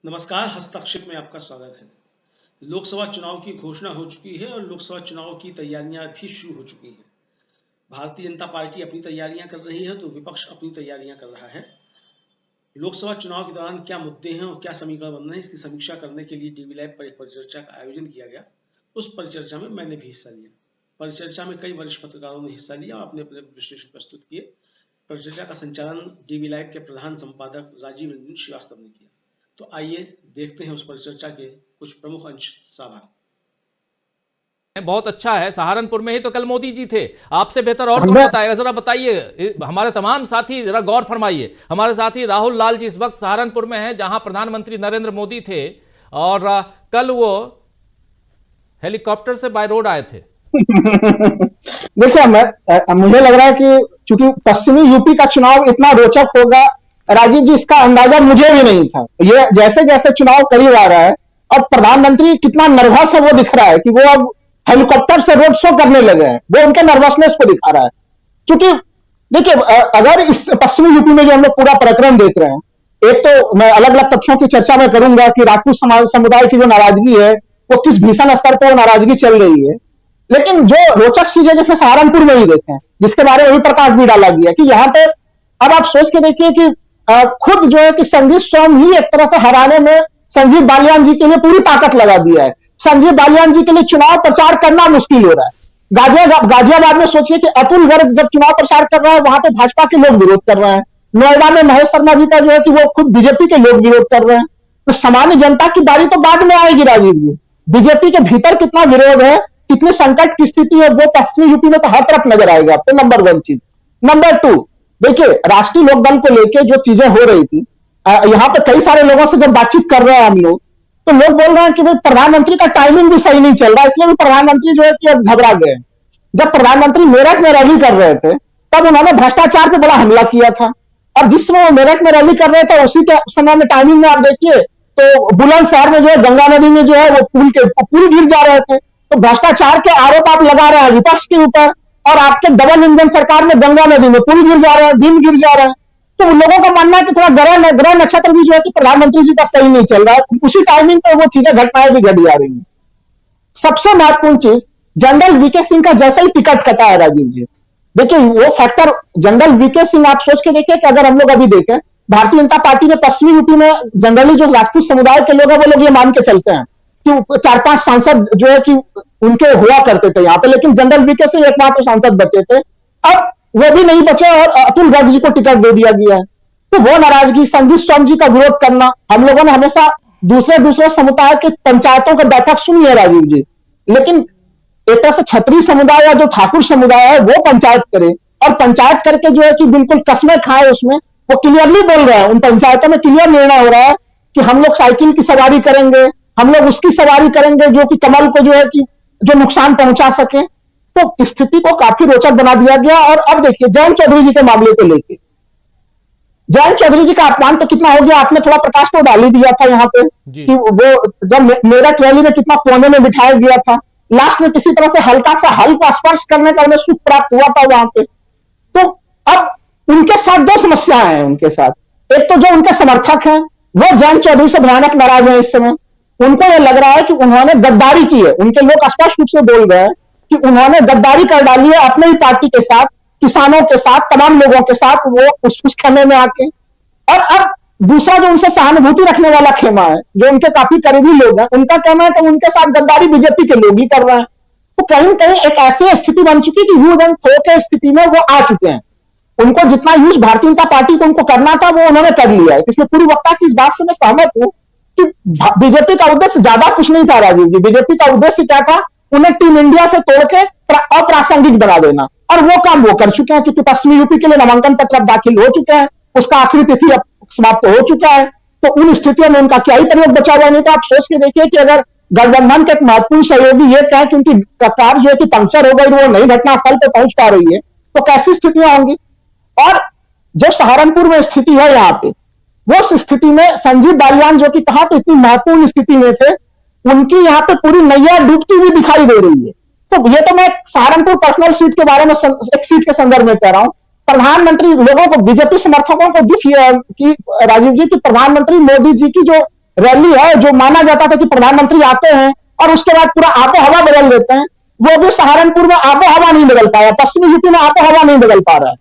नमस्कार, हस्तक्षेप में आपका स्वागत है। लोकसभा चुनाव की घोषणा हो चुकी है और लोकसभा चुनाव की तैयारियां भी शुरू हो चुकी हैं। भारतीय जनता पार्टी अपनी तैयारियां कर रही है तो विपक्ष अपनी तैयारियां कर रहा है। लोकसभा चुनाव के दौरान क्या मुद्दे हैं और क्या समीकरण बन रहे हैं, इसकी समीक्षा करने के लिए डीवी लाइव पर एक परिचर्चा का आयोजन किया गया। उस परिचर्चा में मैंने भी हिस्सा लिया। परिचर्चा में कई वरिष्ठ पत्रकारों ने हिस्सा लिया और अपने अपने विश्लेषण प्रस्तुत किए। परिचर्चा का संचालन डीवी लाइव के प्रधान संपादक राजीव रंजन श्रीवास्तव ने किया। तो आइए देखते हैं उस परिचर्चा के कुछ प्रमुख अंश साभार। बहुत अच्छा है। सहारनपुर में ही तो कल मोदी जी थे, आपसे बेहतर और कौन बताएगा। जरा बताइए, हमारे तमाम साथी जरा गौर फरमाइए। हमारे साथी राहुल लाल जी इस वक्त सहारनपुर में हैं, जहां प्रधानमंत्री नरेंद्र मोदी थे और कल वो हेलीकॉप्टर से बाय रोड आए थे। देखिए, मुझे लग रहा है कि चूंकि पश्चिमी यूपी का चुनाव इतना रोचक होगा, राजीव जी, इसका अंदाजा मुझे भी नहीं था। ये जैसे जैसे चुनाव करीब आ रहा है और प्रधानमंत्री कितना नर्वस है वो दिख रहा है कि वो अब हेलीकॉप्टर से रोड शो करने लगे हैं। वो उनके नर्वसनेस को दिखा रहा है। क्योंकि देखिए, अगर इस पश्चिमी यूपी में जो हम लोग पूरा प्रकरण देख रहे हैं, एक तो मैं अलग अलग तथ्यों की चर्चा में करूंगा कि राजपूत समुदाय की जो नाराजगी है वो किस भीषण स्तर पर नाराजगी चल रही है। लेकिन जो रोचक चीज है, जैसे सहारनपुर में ही देखें, जिसके बारे में भी प्रकाश भी डाला गया कि यहाँ पे अब आप सोच के देखिए कि खुद जो है कि संजीव स्वयं ही एक तरह से हराने में संजीव बालियान जी के लिए पूरी ताकत लगा दिया है। संजीव बालियान जी के लिए चुनाव प्रचार करना मुश्किल हो रहा है। गाजियाबाद में सोचिए कि अतुल गर्ग जब चुनाव प्रचार कर रहा है, वहां पे भाजपा के लोग विरोध कर रहे हैं। नोएडा में महेश शर्मा जी का जो है कि वो खुद बीजेपी के लोग विरोध कर रहे हैं। तो सामान्य जनता की बारी तो बाद में आएगी राजीव जी। बीजेपी के भीतर कितना विरोध है, कितनी संकट की स्थिति है, वो पश्चिमी यूपी में तो हर तरफ नजर आएगा आपको। नंबर वन चीज। नंबर टू, देखिए, राष्ट्रीय लोकदल को लेके जो चीजें हो रही थी, यहां पे कई सारे लोगों से जब बातचीत कर रहे हैं हम लोग, तो लोग बोल रहे हैं कि भाई प्रधानमंत्री का टाइमिंग भी सही नहीं चल रहा, इसलिए भी प्रधानमंत्री जो है कि अब घबरा गए। जब प्रधानमंत्री मेरठ में रैली कर रहे थे तब उन्होंने भ्रष्टाचार पे बड़ा हमला किया था, और जिस समय वो मेरठ में रैली कर रहे थे उसी के समय में टाइमिंग में आप देखिए तो बुलंदशहर में जो है गंगा नदी में जो है वो पुल गिर जा रहे थे। तो भ्रष्टाचार के आरोप आप लगा रहे हैं विपक्ष के ऊपर, और आपके डबल इंजन सरकार में गंगा नदी में पुल गिर जा रहा है, बीम गिर जा रहा है। तो लोगों का मानना है कि थोड़ा ग्रह नक्षत्र भी जो है कि प्रधानमंत्री जी का सही नहीं चल रहा है, उसी टाइमिंग पर वो चीजें घटनाएं भी घट जा रही हैं। सबसे महत्वपूर्ण चीज, जनरल वीके सिंह का जैसा ही टिकट कटा है राजीव जी, देखिए वो फैक्टर जनरल वीके सिंह, आप सोच के देखिए कि अगर हम लोग अभी देखें, भारतीय जनता पार्टी ने पश्चिमी यूपी में जनरली जो राजपूत समुदाय के लोग हैं वो लोग ये मान के चलते हैं कि 4-5 सांसद जो है कि उनके हुआ करते थे यहाँ पे, लेकिन जनरल वीके सिंह एकमात्र सांसद बचे थे। अब वो भी नहीं बचे और अतुल गर्ग जी को टिकट दे दिया गया है। तो वो नाराजगी, संजीव स्वयं जी का विरोध करना, हम लोगों ने हमेशा दूसरे समुदाय के पंचायतों की बैठक सुनी है राजीव जी, लेकिन एक तरह से क्षत्रिय समुदाय या जो ठाकुर समुदाय है वो पंचायत करे, और पंचायत करके जो है कि बिल्कुल कस्में खाए, उसमें वो क्लियरली बोल रहे हैं, उन पंचायतों में क्लियर निर्णय हो रहा है कि हम लोग साइकिल की सवारी करेंगे, हम लोग उसकी सवारी करेंगे जो कि कमल को जो है कि जो नुकसान पहुंचा सके। तो स्थिति को काफी रोचक बना दिया गया। और अब देखिए जयंत चौधरी जी के मामले को लेकर, जयंत चौधरी जी का अपमान तो कितना हो गया, आपने थोड़ा प्रकाश तो डाल ही दिया था यहाँ पे कि वो जब मेरठ रैली में कितना कोने में बिठाया गया था, लास्ट में किसी तरह से हल्का सा हल का स्पर्श करने का उन्हें सुख प्राप्त हुआ था वहां पे। तो अब उनके साथ दो समस्याएं हैं उनके साथ। एक तो जो उनके समर्थक हैं वो जयंत चौधरी से भयानक नाराज है इस समय। उनको यह लग रहा है कि उन्होंने गद्दारी की है। उनके लोग स्पष्ट रूप से बोल रहे हैं कि उन्होंने गद्दारी कर डाली है अपने ही पार्टी के साथ, किसानों के साथ, तमाम लोगों के साथ, वो उस खेमे में आके। और अब दूसरा जो उनसे सहानुभूति रखने वाला खेमा है, जो उनके काफी करीबी लोग हैं, उनका कहना है कि उनके साथ गद्दारी बीजेपी के लोग ही कर रहे हैं। तो कहीं कहीं एक ऐसी स्थिति बन चुकी कि यूज एंड थ्रो के स्थिति में वो आ चुके हैं। उनको जितना यूज भारतीय जनता पार्टी को उनको करना था वो उन्होंने कर लिया है। इसलिए पूरी वक्ता की इस बात से मैं सहमत हूं कि बीजेपी का उद्देश्य ज्यादा कुछ नहीं था राजीव जी। बीजेपी का उद्देश्य क्या था, उन्हें टीम इंडिया से तोड़ के अप्रासंगिक बना देना, और वो काम वो कर चुके हैं, क्योंकि पश्चिमी यूपी के लिए नामांकन पत्र दाखिल हो चुके हैं, उसका आखिरी तिथि अब समाप्त हो चुका है। तो उन स्थितियों में उनका क्या ही प्रयोग बचा हुआ नहीं था। आप सोच के देखिए कि अगर गठबंधन के एक महत्वपूर्ण सहयोगी ये कहे कि उनकी कार जो है कि पंक्चर हो गई, वो नई घटनास्थल पर पहुंच पा रही है, तो कैसी स्थितियां होंगी। और जो सहारनपुर में स्थिति है यहाँ पे, वो उस स्थिति में संजीव बालियान जो कि कहा तो इतनी महत्वपूर्ण स्थिति में थे, उनकी यहाँ पे पूरी नैया डूबती हुई दिखाई दे रही है। तो ये तो मैं सहारनपुर पर्सनल सीट के बारे में एक सीट के संदर्भ में कह रहा हूं। प्रधानमंत्री लोगों को, बीजेपी समर्थकों को दुख कि राजीव जी की प्रधानमंत्री मोदी जी की जो रैली है जो माना जाता था कि प्रधानमंत्री आते हैं और उसके बाद पूरा आबो हवा बदल देते हैं, वो भी सहारनपुर में आबो हवा नहीं बदल पाया, पश्चिमी यूपी में आबो हवा नहीं बदल पा रहा है।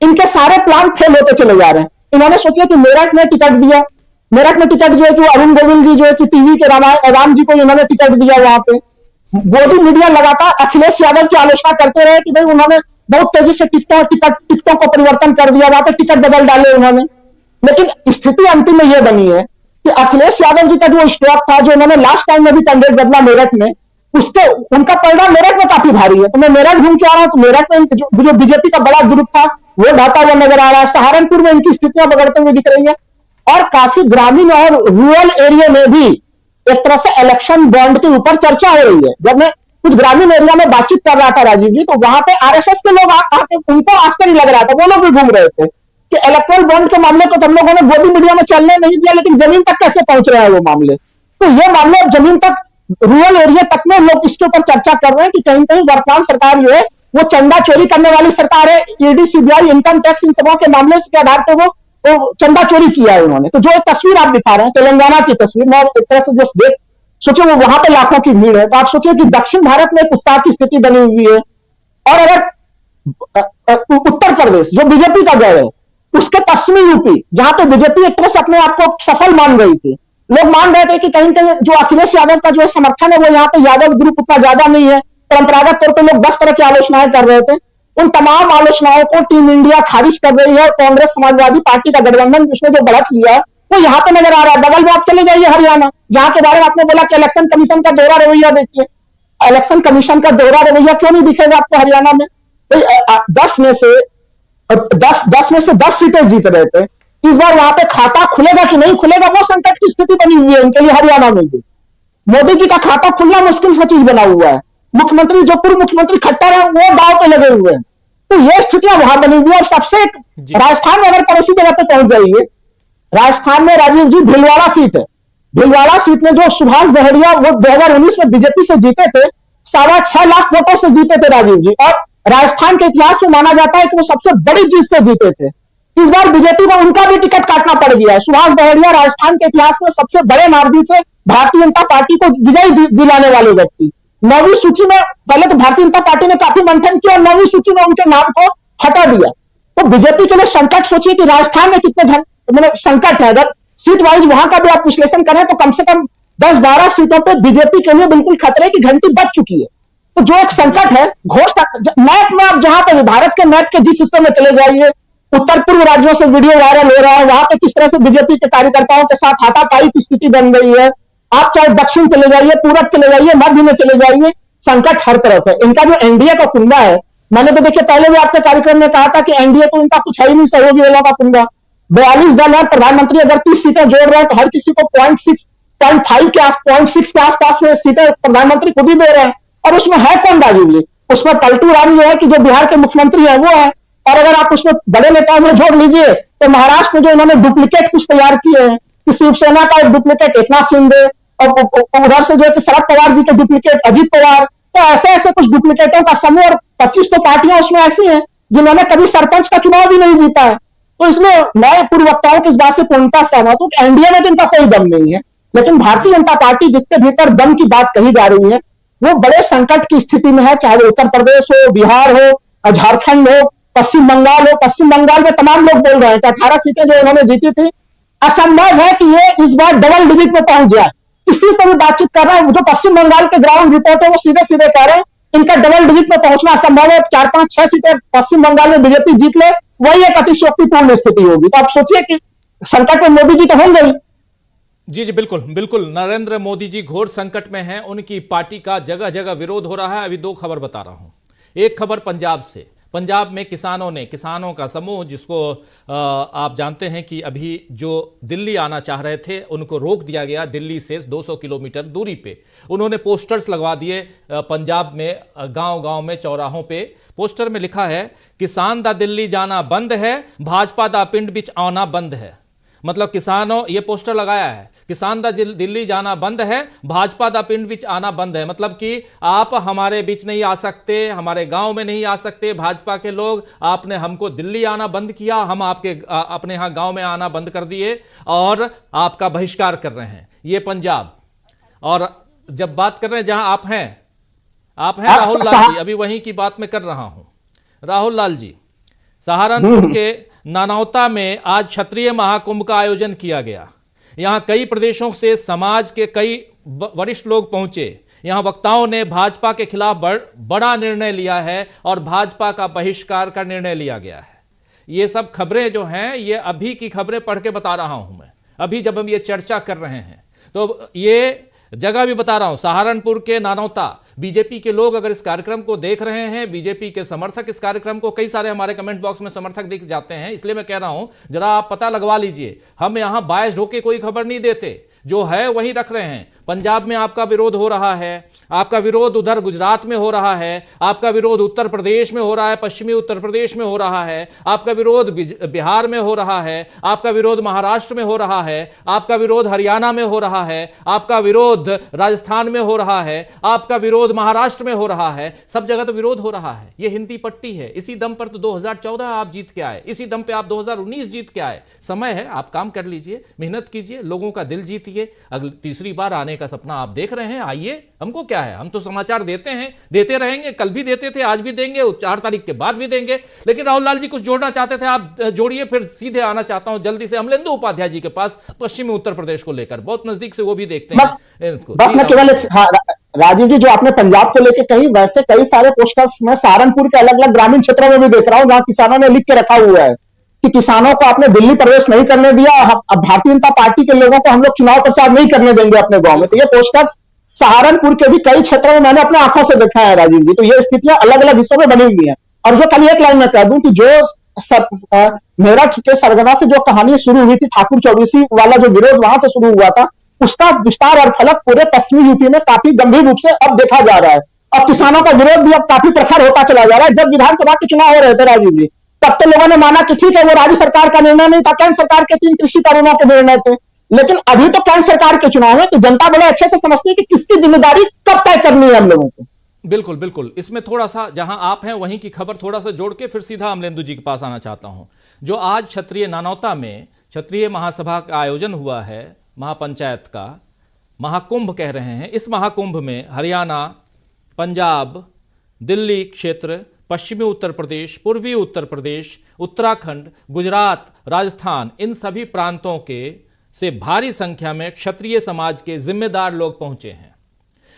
इनके सारे प्लान फेल होते चले जा रहे हैं। इन्होंने सोचा कि मेरठ में टिकट दिया, मेरठ में टिकट जो है कि अरुण गोविल जी जो है कि टीवी के राम जी को इन्होंने टिकट दिया, वहां पे मोदी मीडिया लगातार अखिलेश यादव की आलोचना करते रहे कि भाई उन्होंने बहुत तेजी से टिकटों को परिवर्तन कर दिया, वहां पे टिकट बदल डाले उन्होंने। लेकिन स्थिति अंतिम में यह बनी है कि अखिलेश यादव जी का जो स्टॉक था, जो उन्होंने लास्ट टाइम में भी कैंडिडेट बदला मेरठ में, उसके उनका परिणाम मेरठ में काफी भारी है। तो मैं मेरठ घूम के आ रहा हूं तो मेरठ में जो बीजेपी का बड़ा ग्रुप था वो ढाता हुआ नजर आ रहा है। सहारनपुर में इनकी स्थितियां बिगड़ते हुए दिख रही है और काफी ग्रामीण और रूरल एरिया में भी एक तरह से इलेक्शन बॉन्ड के ऊपर चर्चा हो रही है। जब मैं कुछ ग्रामीण एरिया में बातचीत कर रहा था राजीव जी, तो वहां पे आरएसएस के लोग आके उनको आश्चर्य लग रहा था, वो लोग भी घूम रहे थे कि इलेक्ट्रल बॉन्ड के मामले को तो हम लोगों ने गोदी मीडिया में चलने नहीं दिया, लेकिन जमीन तक कैसे पहुंच रहे हैं वो मामले। तो ये मामले अब जमीन तक, रूरल एरिया तक में लोग इसके ऊपर चर्चा कर रहे हैं कि कहीं कहीं वर्तमान सरकार जो है वो चंदा चोरी करने वाली सरकार है। ईडी, सीबीआई, इनकम टैक्स, इन सबों के मामले के आधार पर वो चंदा चोरी किया है उन्होंने। तो जो एक तस्वीर आप दिखा रहे हैं तेलंगाना की तस्वीर, मैं एक तरह से जो देख सोचे वो वहां पे लाखों की भीड़ है, तो आप सोचिए कि दक्षिण भारत में एक उत्साह की स्थिति बनी हुई है। और अगर उत्तर प्रदेश जो बीजेपी का गढ़ है, उसके पश्चिमी यूपी जहां पे बीजेपी एक तरह से अपने आप को सफल मान रही थी, लोग मान रहे थे कि कहीं कहीं जो अखिलेश यादव का जो समर्थन है वो यहाँ पे यादव ग्रुप उतना ज्यादा नहीं है। परंपरागत तौर पर लोग 10 तरह की आलोचनाएं कर रहे थे, उन तमाम आलोचनाओं को टीम इंडिया खारिज कर रही है। कांग्रेस समाजवादी पार्टी का गठबंधन जिसने जो बढ़त लिया है वो यहाँ पे नजर आ रहा है। बगल में आप चले जाइए हरियाणा, जहां के बारे में आपने बोला कि इलेक्शन कमीशन का दोहरा रवैया देखिए, इलेक्शन कमीशन का दोहरा रवैया क्यों नहीं दिखेगा आपको हरियाणा में? 10 में से 10 सीटें जीत रहे थे, इस बार वहां पे खाता खुलेगा कि नहीं खुलेगा वो संकट की स्थिति बनी हुई है उनके लिए हरियाणा में भी। मोदी जी का खाता खुलना मुश्किल सा चीज बना हुआ है। मुख्यमंत्री जो पूर्व मुख्यमंत्री खट्टर है वो दांव पे लगे हुए हैं। तो ये स्थितियां वहां बनी हुई है। और सबसे राजस्थान में अगर पड़ोसी जगह पे पहुंच जाइए, राजस्थान में राजीव जी भीलवाड़ा सीट है, भीलवाड़ा सीट में जो सुभाष बहड़िया वो 2019 में बीजेपी से जीते थे, 6.25 लाख वोटों से जीते थे राजीव जी, और राजस्थान के इतिहास में माना जाता है कि वो सबसे बड़ी जीत से जीते थे। इस बार बीजेपी को उनका भी टिकट काटना पड़ गया है। सुभाष बहड़िया राजस्थान के इतिहास में सबसे बड़े मार्जिन से भारतीय जनता पार्टी को विजय दिलाने वाले व्यक्ति, 9वीं सूची में, पहले तो भारतीय जनता पार्टी ने काफी मंथन किया और 9वीं सूची में उनके नाम को हटा दिया। तो बीजेपी के लिए संकट, सोचिए कि राजस्थान में कितने मतलब संकट है। अगर सीट वाइज वहां का भी आप विश्लेषण करें तो कम से कम 10-12 सीटों पे बीजेपी के लिए बिल्कुल खतरे की घंटी बज चुकी है। तो जो एक संकट है, मैप में आप जहां पे भारत के मैप के जिस हिस्से में चले जाइए, उत्तर पूर्व राज्यों से वीडियो वायरल हो रहा है, वहां पे किस तरह से बीजेपी के कार्यकर्ताओं के साथ हाथापाई की स्थिति बन गई है। आप चाहे दक्षिण चले जाइए, पूरब चले जाइए, मध्य में चले जाइए, संकट हर तरफ है। इनका जो एनडीए का कुंडा है, मैंने तो देखिए पहले भी आपके कार्यक्रम में कहा था कि एनडीए तो इनका कुछ है ही नहीं, सहयोगी दलों का कुंडा। 42 दल है, प्रधानमंत्री अगर 30 सीटें जोड़ रहे हैं तो हर किसी को 0.6 के आसपास में सीटें प्रधानमंत्री खुद ही दे रहे हैं। और उसमें है कौन राजीव जी? उसमें पलटू राम जो है कि जो बिहार के मुख्यमंत्री है वो है। और अगर आप उसमें बड़े नेताओं में जोड़ लीजिए तो महाराष्ट्र में जो इन्होंने डुप्लीकेट कुछ तैयार किए हैं, कि शिवसेना का एक डुप्लीकेट एकनाथ शिंदे, और उधर से जो है कि शरद पवार जी के डुप्लीकेट अजित पवार, तो ऐसे ऐसे कुछ डुप्लीकेटों का समूह, और 25 तो पार्टियां उसमें ऐसी हैं जिन्होंने कभी सरपंच का चुनाव भी नहीं जीता है। तो इसमें मैं पूर्व वक्ताओं की इस बात से पूर्णतः सहमत हूं कि एनडीए में तो इनका कोई दम नहीं है, लेकिन भारतीय जनता पार्टी जिसके भीतर दम की बात कही जा रही है वो बड़े संकट की स्थिति में है। चाहे वो उत्तर प्रदेश हो, बिहार हो, झारखंड हो, पश्चिम बंगाल हो। पश्चिम बंगाल में तमाम लोग बोल रहे हैं कि 18 सीटें जो इन्होंने जीती थी, असंभव है कि ये इस बार डबल डिजिट में पहुंच जाए। किसी से भी बातचीत कर रहे हैं, जो पश्चिम बंगाल के ग्राउंड रिपोर्ट है वो सीधे सीधे कह रहे हैं इनका डबल डिजिट में पहुंचना असंभव है। 4-5-6 सीटें पश्चिम बंगाल में बीजेपी जीत ले, वही एक अतिशयोक्तिपूर्ण स्थिति होगी। तो आप सोचिए कि संकट में मोदी जी तो होंगे ही। जी बिल्कुल बिल्कुल, नरेंद्र मोदी जी घोर संकट में हैं, उनकी पार्टी का जगह जगह विरोध हो रहा है। अभी 2 खबर बता रहा हूं। एक खबर पंजाब से, पंजाब में किसानों का समूह, जिसको आप जानते हैं कि अभी जो दिल्ली आना चाह रहे थे उनको रोक दिया गया दिल्ली से 200 किलोमीटर दूरी पे। उन्होंने पोस्टर्स लगवा दिए पंजाब में, गांव-गांव में, चौराहों पे। पोस्टर में लिखा है, किसान दा दिल्ली जाना बंद है, भाजपा दा पिंड बिच आना बंद है। मतलब किसानों, ये पोस्टर लगाया है, किसान दा दिल्ली जाना बंद है, भाजपा दा पिंड बिच आना बंद है। मतलब कि आप हमारे बीच नहीं आ सकते, हमारे गांव में नहीं आ सकते भाजपा के लोग, आपने हमको दिल्ली आना बंद किया, हम आपके अपने यहाँ गांव में आना बंद कर दिए और आपका बहिष्कार कर रहे हैं। ये पंजाब। और जब बात कर रहे हैं जहां आप हैं राहुल लाल जी, अभी वहीं की बात मैं कर रहा हूं। राहुल लाल जी, सहारनपुर के नानौता में आज क्षत्रिय महाकुंभ का आयोजन किया गया। यहां कई प्रदेशों से समाज के कई वरिष्ठ लोग पहुंचे। यहां वक्ताओं ने भाजपा के खिलाफ बड़ा निर्णय लिया है और भाजपा का बहिष्कार का निर्णय लिया गया है। ये सब खबरें जो हैं, ये अभी की खबरें पढ़ के बता रहा हूं मैं, अभी जब हम ये चर्चा कर रहे हैं। तो ये जगह भी बता रहा हूं, सहारनपुर के नानौता। बीजेपी के लोग अगर इस कार्यक्रम को देख रहे हैं, बीजेपी के समर्थक इस कार्यक्रम को, कई सारे हमारे कमेंट बॉक्स में समर्थक दिख जाते हैं, इसलिए मैं कह रहा हूं जरा आप पता लगवा लीजिए। हम यहां बायस ढोके कोई खबर नहीं देते, जो है वही रख रहे हैं। पंजाब में आपका विरोध हो रहा है, आपका विरोध उधर गुजरात में हो रहा है, आपका विरोध उत्तर प्रदेश में हो रहा है, पश्चिमी उत्तर प्रदेश में हो रहा है, आपका विरोध बिहार में हो रहा है, आपका विरोध महाराष्ट्र में हो रहा है, आपका विरोध हरियाणा में हो रहा है, आपका विरोध राजस्थान में हो रहा है, आपका विरोध महाराष्ट्र में हो रहा है। सब जगह तो विरोध हो रहा है। यह हिंदी पट्टी है। इसी दम पर तो 2014 आप जीत के आए, इसी दम पे आप 2019 जीत के आए। समय है, आप काम कर लीजिए, मेहनत कीजिए, लोगों का दिल जीतिए। अगली तीसरी बार आने का सपना आप देख रहे हैं, आइए, हमको क्या है, हम तो समाचार देते हैं, देते रहेंगे, कल भी देते थे, आज भी देंगे, 4 तारीख के बाद भी देंगे। लेकिन राहुल लाल जी कुछ जोड़ना चाहते थे, आप जोड़िए। फिर सीधे आना चाहता हूं जल्दी से अमलेंदु उपाध्याय जी के पास, पश्चिमी उत्तर प्रदेश को लेकर, बहुत नजदीक से वो भी देखते हैं। बस मैं केवल राजीव जी, जो आपने पंजाब को लेकर कही, वैसे कई सारे पोस्टर्स मैं सहारनपुर के अलग अलग ग्रामीण क्षेत्रों में भी देख रहा हूं, जहां किसानों ने लिख के रखा हुआ है कि किसानों को आपने दिल्ली प्रवेश नहीं करने दिया, अब भारतीय जनता पार्टी के लोगों को हम लोग चुनाव प्रचार नहीं करने देंगे अपने गांव में। तो ये पोस्टर्स सहारनपुर के भी कई क्षेत्रों में मैंने अपने आंखों से देखा है राजीव जी। तो ये स्थितियां अलग अलग हिस्सों में बनी हुई हैं। और जो कल एक लाइन में कह दूं कि जो मेरठ के सरगना से जो कहानी शुरू हुई थी, ठाकुर चौबीसी वाला जो विरोध वहां से शुरू हुआ था, उसका विस्तार और फलक पूरे पश्चिमी यूपी में काफी गंभीर रूप से अब देखा जा रहा है। और किसानों का विरोध भी अब काफी प्रखर होता चला जा रहा है। जब विधानसभा के चुनाव हो रहे थे राजीव जी, तब तो लोगों ने माना कि ठीक है, वो राज्य सरकार का निर्णय नहीं था, केंद्र सरकार के 3 कृषि कानूनों के निर्णय थे। लेकिन अभी तो केंद्र सरकार के चुनाव है, तो जनता बड़े अच्छे से समझती है कि किसकी जिम्मेदारी कब तय करनी है हम लोगों को। बिल्कुल बिल्कुल। इसमें थोड़ा सा, जहां आप हैं वहीं की खबर थोड़ा सा जोड़ के फिर सीधा अमलेंदु जी के पास आना चाहता हूं। जो आज क्षत्रिय नानौता में क्षत्रिय महासभा का आयोजन हुआ है, महापंचायत का महाकुंभ कह रहे हैं। इस महाकुंभ में हरियाणा, पंजाब, दिल्ली क्षेत्र, पश्चिमी उत्तर प्रदेश, पूर्वी उत्तर प्रदेश, उत्तराखंड, गुजरात, राजस्थान, इन सभी प्रांतों के से भारी संख्या में क्षत्रिय समाज के जिम्मेदार लोग पहुंचे हैं।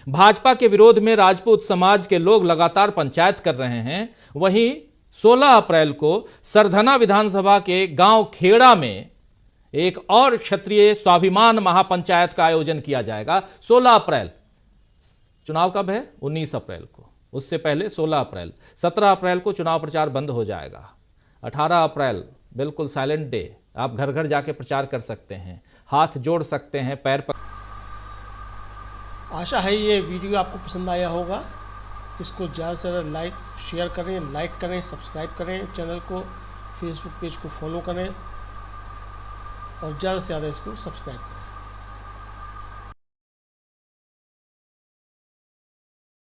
भाजपा के विरोध में राजपूत समाज के लोग लगातार पंचायत कर रहे हैं। वहीं 16 अप्रैल को सरधना विधानसभा के गांव खेड़ा में एक और क्षत्रिय स्वाभिमान महापंचायत का आयोजन किया जाएगा। 16 अप्रैल, चुनाव कब है? 19 अप्रैल को, उससे पहले 16 अप्रैल। 17 अप्रैल को चुनाव प्रचार बंद हो जाएगा। 18 अप्रैल बिल्कुल साइलेंट डे, आप घर घर जाके प्रचार कर सकते हैं, हाथ जोड़ सकते हैं, पैर पर। आशा है ये वीडियो आपको पसंद आया होगा। इसको ज़्यादा से ज़्यादा शेयर करें, लाइक करें, सब्सक्राइब करें चैनल को, फेसबुक पेज को फॉलो करें और ज़्यादा से ज़्यादा इसको सब्सक्राइब करें।